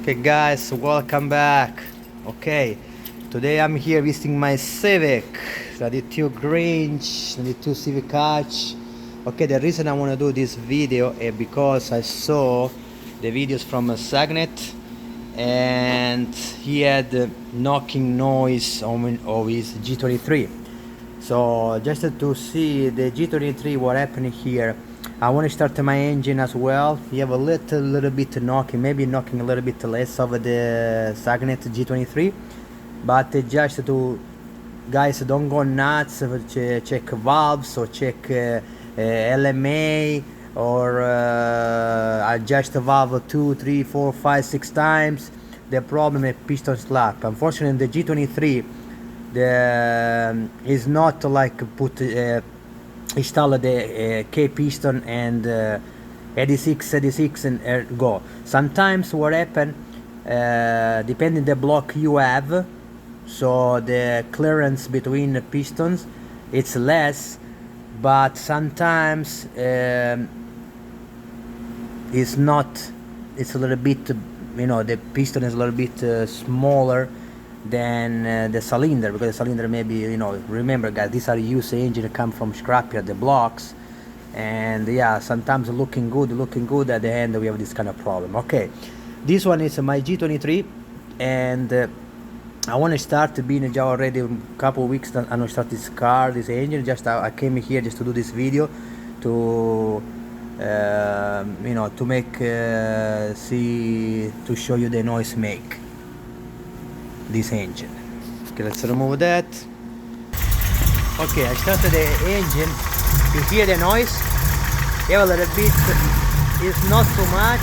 Okay guys, welcome back. Okay, today I'm here visiting my Civic, 92 Grange, 92 Civic Hatch. Okay, the reason I want to do this video is because I saw the videos from Sagnet and he had knocking noise on his G23. So just to see the G23 what happened here, I want to start my engine as well. You have a little bit knocking, maybe knocking a little bit less over the Sagnet G23, but just to guys don't go nuts, check valves or check LMA or adjust the valve 2, 3, 4, 5, 6 times. The problem is piston slap. Unfortunately, the G23 is not like put install the K piston and 86 and go. Sometimes what happen, depending the block you have, so the clearance between the pistons it's less, but sometimes it's not, it's a little bit, the piston is a little bit smaller than the cylinder, because the cylinder maybe, remember guys, these are used engine come from scrapyard, the blocks, and yeah, sometimes looking good, at the end we have this kind of problem. Okay, this one is my G23, and I want to start being already a couple of weeks. I want to start this car, this engine. Just I came here just to do this video to to make to show you the noise make this engine. Okay, let's remove that. Okay, I started the engine. You hear the noise? You have a little bit, it's not too much,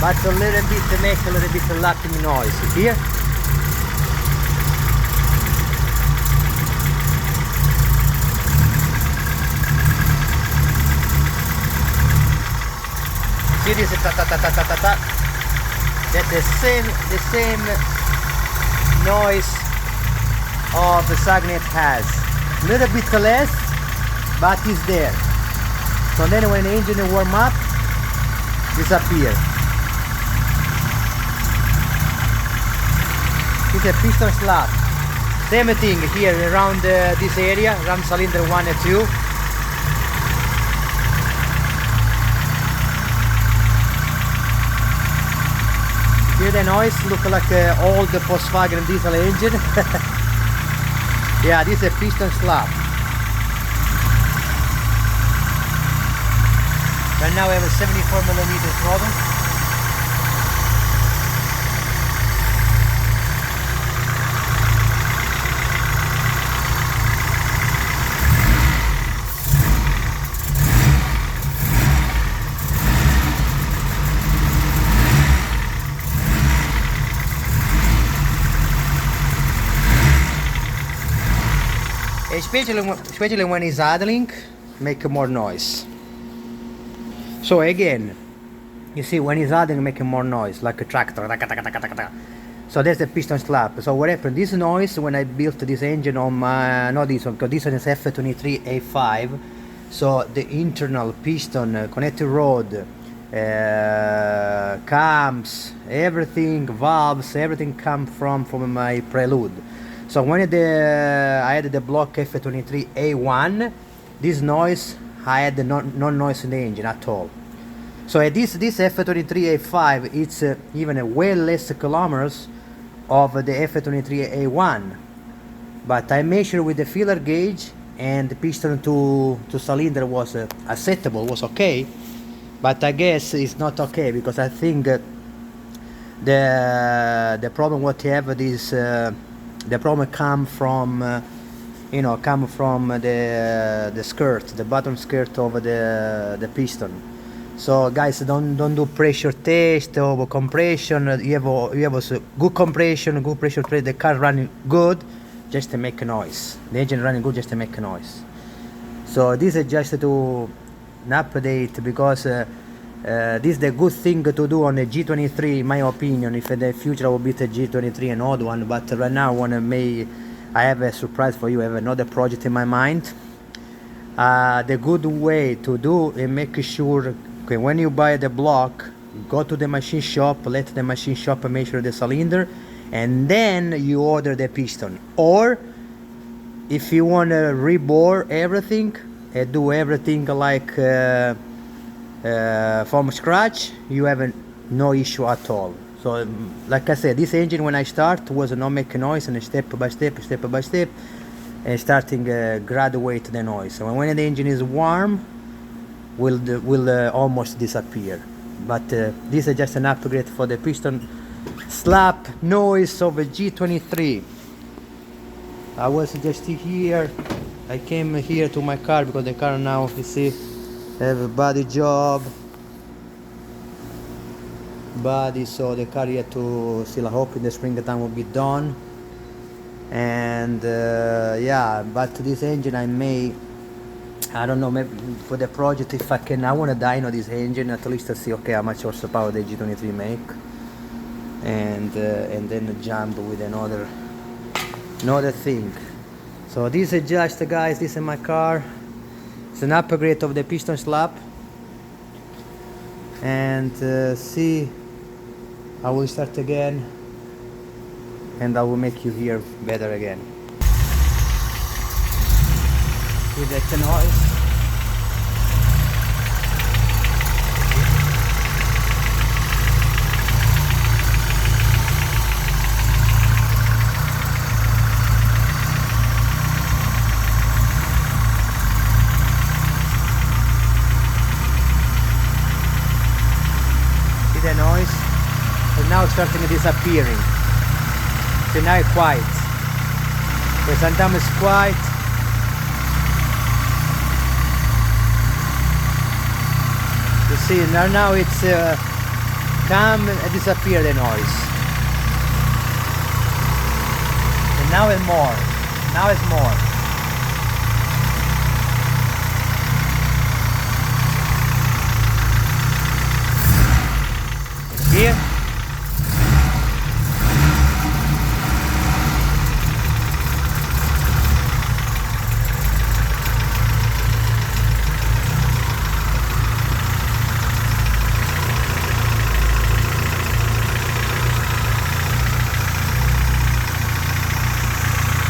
but a little bit, make a little bit lapping noise. You hear? See this ta ta ta ta ta ta ta. That the same noise of the Sagnet has. Little bit less, but it's there. So then when the engine warm up, disappear. It's a piston slap. Same thing here around this area, around cylinder 1 and 2. Hear the noise? Look like old Volkswagen diesel engine. Yeah, this is a piston slap. Right now we have a 74mm throttle. Especially when it's idling, make more noise. So again, you see when it's idling, making more noise, like a tractor. So that's the piston slap. So what happened? This noise when I built this engine on my, not this one, because this one is F23A5. So the internal piston, connected rod, cams, everything, valves, everything come from my Prelude. So when I had the block F23A1, this noise, I had no noise in the engine at all. So this F23A5, it's even way less kilometers of the F23A1. But I measured with the feeler gauge, and the piston to cylinder was acceptable, was okay. But I guess it's not okay, because I think the problem what you have is the problem come from the skirt, the bottom skirt of the piston. So guys, don't do pressure test or compression. You have also good compression, good pressure test. The car running good, just to make a noise. The engine running good, just to make a noise. So this is just to an update, because this is the good thing to do on the G23, in my opinion. If in the future I will beat the G23 an old one, but right now I have a surprise for you. I have another project in my mind. The good way to do is make sure, okay, when you buy the block, go to the machine shop, let the machine shop measure the cylinder, and then you order the piston. Or if you want to rebore everything and do everything like from scratch, you have no issue at all. So like I said, this engine when I start was not making noise, and step by step, and starting graduate the noise. So when the engine is warm, will almost disappear. But this is just an upgrade for the piston slap noise of a G23. I was just here. I came here to my car because the car now, you see, have a body job. Body, so the car here to still, I hope in the springtime will be done. And yeah, but this engine I may, I don't know, maybe for the project, if I can, I want to dyno this engine at least to see okay how much horsepower the G23 make, and then jump with another thing. So this is just, guys, this is my car. It's an upgrade of the piston slap, and see, I will start again and I will make you hear better again. See that noise? See the noise? And now it's starting disappearing. So now it's quiet. So sometimes it's quiet. You see, now it's come and disappear the noise. And now it's more. Now it's more. Here.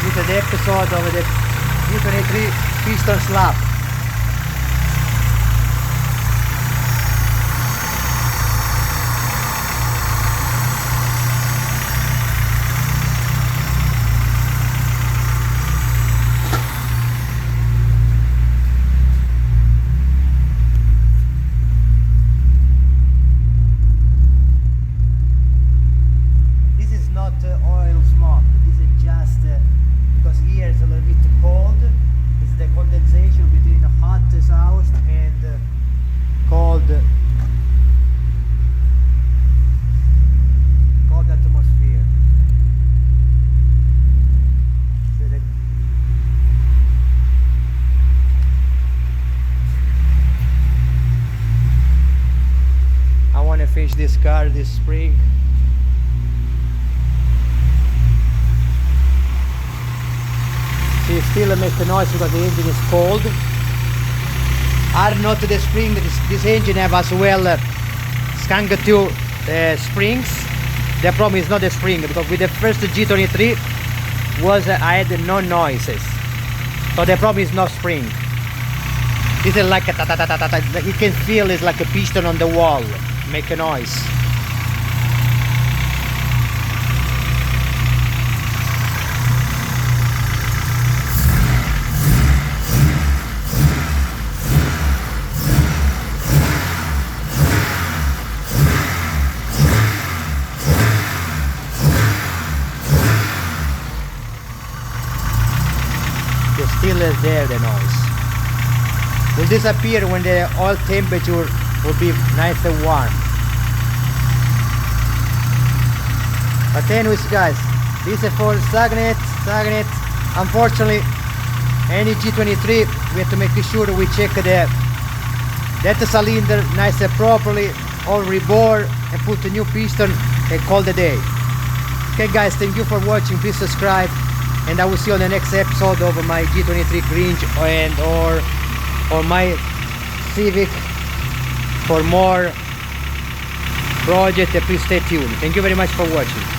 This is the episode of the G23 piston slap. This is not oil smoke. This is just because here it's a little bit cold. It's the condensation between hot exhaust and cold atmosphere. So I want to finish this car this spring. See, still make a noise because the engine is cold. Are not the spring, this engine have as well skunk 2 springs. The problem is not the spring, because with the first G23 was I had no noises. So the problem is not spring. This is like a ta ta ta ta ta ta. You can feel it's like a piston on the wall, make a noise. Still is there, the noise will disappear when the oil temperature will be nice and warm. But anyways, guys, this is for stagnant. Unfortunately, any G23 we have to make sure we check that cylinder nice and properly, all rebore, and put a new piston and call the day. Okay guys, thank you for watching. Please subscribe, and I will see you on the next episode of my G23 Grinch and or my Civic for more project, and please stay tuned. Thank you very much for watching.